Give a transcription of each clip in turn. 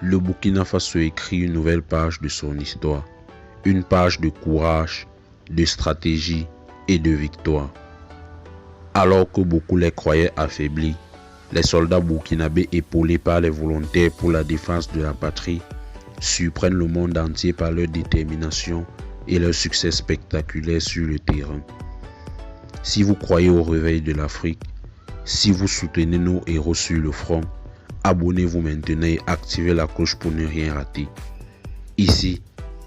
le Burkina Faso écrit une nouvelle page de son histoire, une page de courage, de stratégie et de victoire. Alors que beaucoup les croyaient affaiblis, les soldats burkinabés épaulés par les volontaires pour la défense de la patrie surprennent le monde entier par leur détermination et leur succès spectaculaire sur le terrain. Si vous croyez au réveil de l'Afrique, si vous soutenez nos héros sur le front, abonnez-vous maintenant et activez la cloche pour ne rien rater. Ici,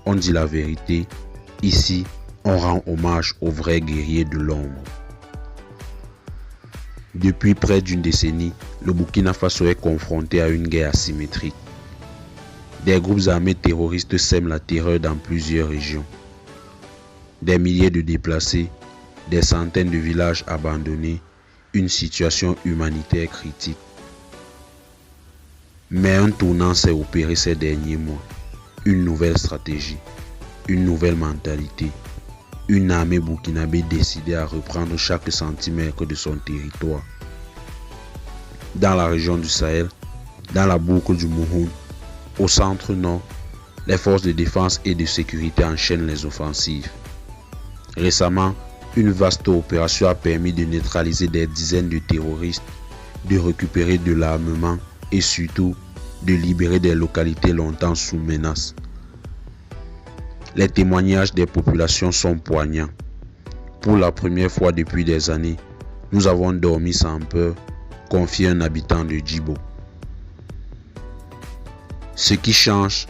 on dit la vérité. Ici, on rend hommage aux vrais guerriers de l'ombre. Depuis près d'une décennie, le Burkina Faso est confronté à une guerre asymétrique. Des groupes armés terroristes sèment la terreur dans plusieurs régions. Des milliers de déplacés, des centaines de villages abandonnés, une situation humanitaire critique. Mais un tournant s'est opéré ces derniers mois. Une nouvelle stratégie, une nouvelle mentalité, une armée burkinabé décidée à reprendre chaque centimètre de son territoire. Dans la région du Sahel, dans la boucle du Mouhoun, au centre nord, les forces de défense et de sécurité enchaînent les offensives. Récemment, une vaste opération a permis de neutraliser des dizaines de terroristes, de récupérer de l'armement et surtout de libérer des localités longtemps sous menace. Les témoignages des populations sont poignants. Pour la première fois depuis des années, nous avons dormi sans peur, confie un habitant de Djibo. Ce qui change,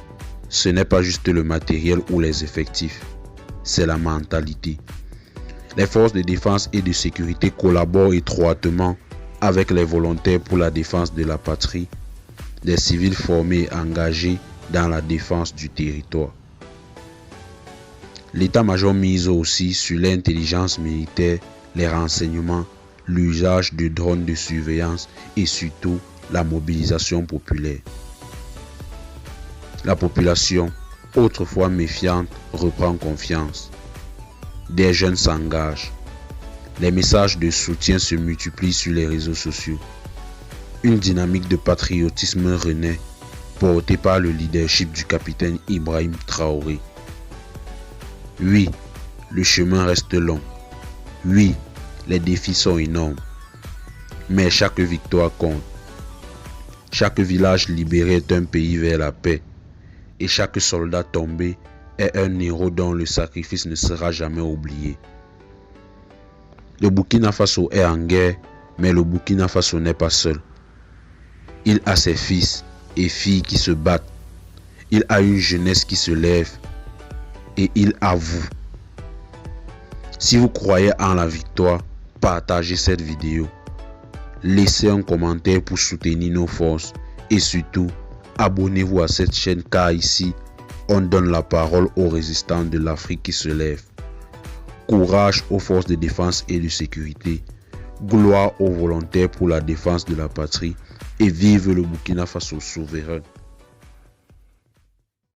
ce n'est pas juste le matériel ou les effectifs, c'est la mentalité. Les forces de défense et de sécurité collaborent étroitement avec les volontaires pour la défense de la patrie, des civils formés et engagés dans la défense du territoire. L'état-major mise aussi sur l'intelligence militaire, les renseignements, l'usage de drones de surveillance et surtout la mobilisation populaire. La population, autrefois méfiante, reprend confiance. Des jeunes s'engagent. Les messages de soutien se multiplient sur les réseaux sociaux. Une dynamique de patriotisme renaît, portée par le leadership du capitaine Ibrahim Traoré. Oui, le chemin reste long. Oui, les défis sont énormes. Mais chaque victoire compte. Chaque village libéré est un pays vers la paix. Et chaque soldat tombé est un héros dont le sacrifice ne sera jamais oublié. Le Burkina Faso est en guerre, mais le Burkina Faso n'est pas seul. Il a ses fils et filles qui se battent. Il a une jeunesse qui se lève. Et il a vous. Si vous croyez en la victoire, partagez cette vidéo. Laissez un commentaire pour soutenir nos forces. Et surtout, abonnez-vous à cette chaîne car ici, on donne la parole aux résistants de l'Afrique qui se lèvent. Courage aux forces de défense et de sécurité. Gloire aux volontaires pour la défense de la patrie. Et vive le Burkina Faso souverain.